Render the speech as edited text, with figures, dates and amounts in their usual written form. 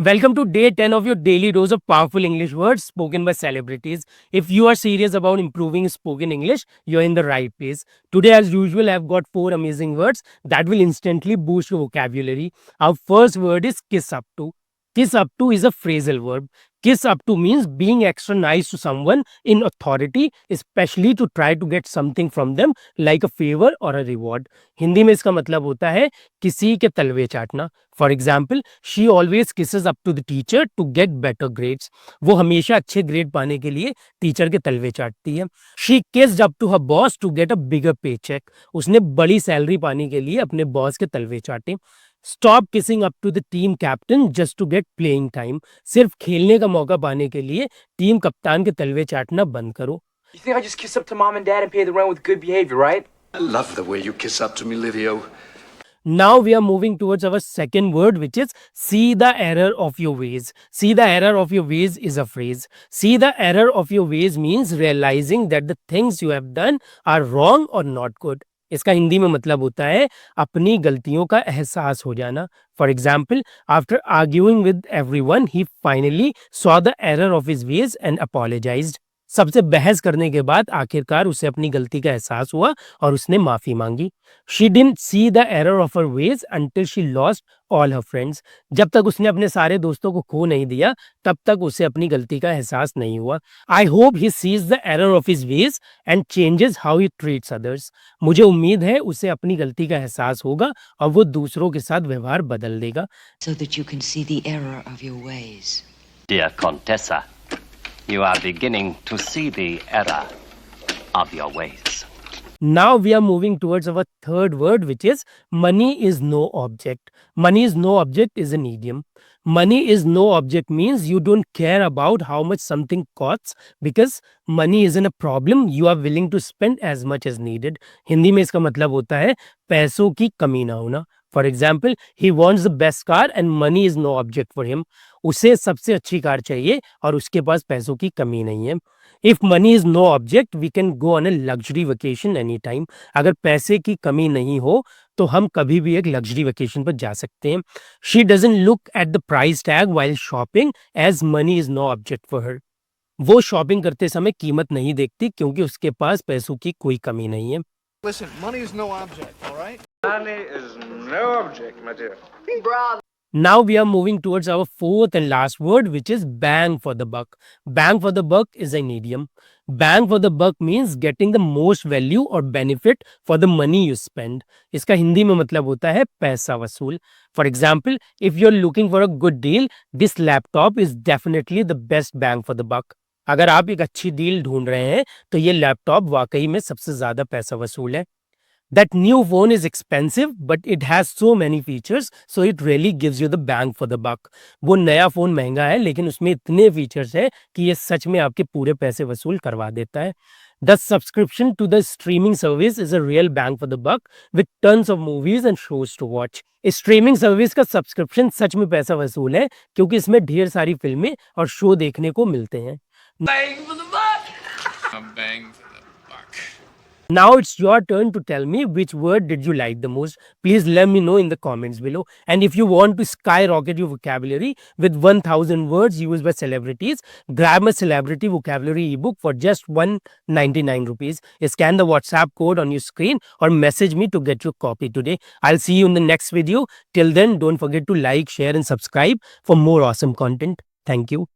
Welcome to day 10 of your daily dose of powerful English words spoken by celebrities. If you are serious about improving spoken English, you're in the right place. Today, as usual, I've got 4 amazing words that will instantly boost your vocabulary. Our first word is kiss up to. Kiss up to is a phrasal verb. Kiss up to means being extra nice to someone in authority, especially to try to get something from them like a favor or a reward. Hindi में इसका मतलब होता है किसी के तलवे चाटना. For example, she always kisses up to the teacher to get better grades. वो हमेशा अच्छे ग्रेड पाने के लिए टीचर के तलवे चाटती है. She kissed up to her boss to get a bigger pay cheque. उसने बड़ी सैलरी पाने के लिए अपने बॉस के तलवे चाटे. Stop kissing up to the team captain just to get playing time. सिर्फ खेलने का मौका पाने के लिए टीम कप्तान के तलवे चाटना बंद करो. You think I just kiss up to mom and dad and pay the rent with good behavior, right? I love the way you kiss up to me, Livio. Now we are moving towards our second word, which is see the error of your ways. See the error of your ways is a phrase. See the error of your ways means realizing that the things you have done are wrong or not good. इसका हिंदी में मतलब होता है अपनी गलतियों का एहसास हो जाना. For example, after arguing with everyone he finally saw the error of his veg and apologised. सबसे बहस करने के बाद आखिरकार उसे अपनी गलती का एहसास हुआ और उसने माफी मांगी. She didn't see the error of her veg until she lost all her friends. जब तक उसने अपने सारे दोस्तों को खो नहीं दिया तब तक उसे अपनी गलती का एहसास नहीं हुआ. I hope he sees the error of his veg and changes how he treats others. मुझे उम्मीद है उसे अपनी गलती का एहसास होगा और वो दूसरों के साथ व्यवहार बदल देगा. So that you can see the error of your ways. Dear Contessa, you are beginning to see the error of your ways. Now we are moving towards our third word, which is money is no object. Money is no object is an idiom. Money is no object means you don't care about how much something costs because money isn't a problem. You are willing to spend as much as needed. Hindi में इसका मतलब होता है पैसों की कमी ना होना. For example, he wants the best car and money is no object for him. उसे सबसे अच्छी कार चाहिए और उसके पास पैसों की कमी नहीं है. If money is no object we can go on a luxury vacation any time. अगर पैसे की कमी नहीं हो तो हम कभी भी एक लग्जरी वेकेशन पर जा सकते हैं. She doesn't look at the price tag while shopping as money is no object for her. वो शॉपिंग करते समय कीमत नहीं देखती क्योंकि उसके पास पैसों की कोई कमी नहीं है. Listen, money is no object, all right? Money is no object, my dear. Now we are moving towards our fourth and last word, which is bang for the buck. Bang for the buck is an idiom. Bang for the buck means getting the most value or benefit for the money you spend. इसका हिंदी में मतलब होता है पैसा वसूल. For example, if you're looking for a good deal, this laptop is definitely the best bang for the buck. अगर आप एक अच्छी डील ढूंढ रहे हैं तो ये लैपटॉप वाकई में सबसे ज्यादा पैसा वसूल है. That new phone is expensive, but it has so many features, so it really gives you the bang for the buck. वो नया फोन महंगा है लेकिन उसमें इतने फीचर्स है कि ये सच में आपके पूरे पैसे वसूल करवा देता है. The subscription to the streaming service is a real bang for the buck with tons of movies and shows to watch. इस स्ट्रीमिंग सर्विस का सब्सक्रिप्शन सच में पैसा वसूल है क्योंकि इसमें ढेर सारी फिल्में और शो देखने को मिलते हैं. Bang for the buck! A bang for the buck. Now it's your turn to tell me which word did you like the most. Please let me know in the comments below. And if you want to skyrocket your vocabulary with 1000 words used by celebrities, grab my celebrity vocabulary ebook for just 199 rupees. Scan the WhatsApp code on your screen or message me to get your copy today. I'll see you in the next video. Till then, don't forget to like, share and subscribe for more awesome content. Thank you.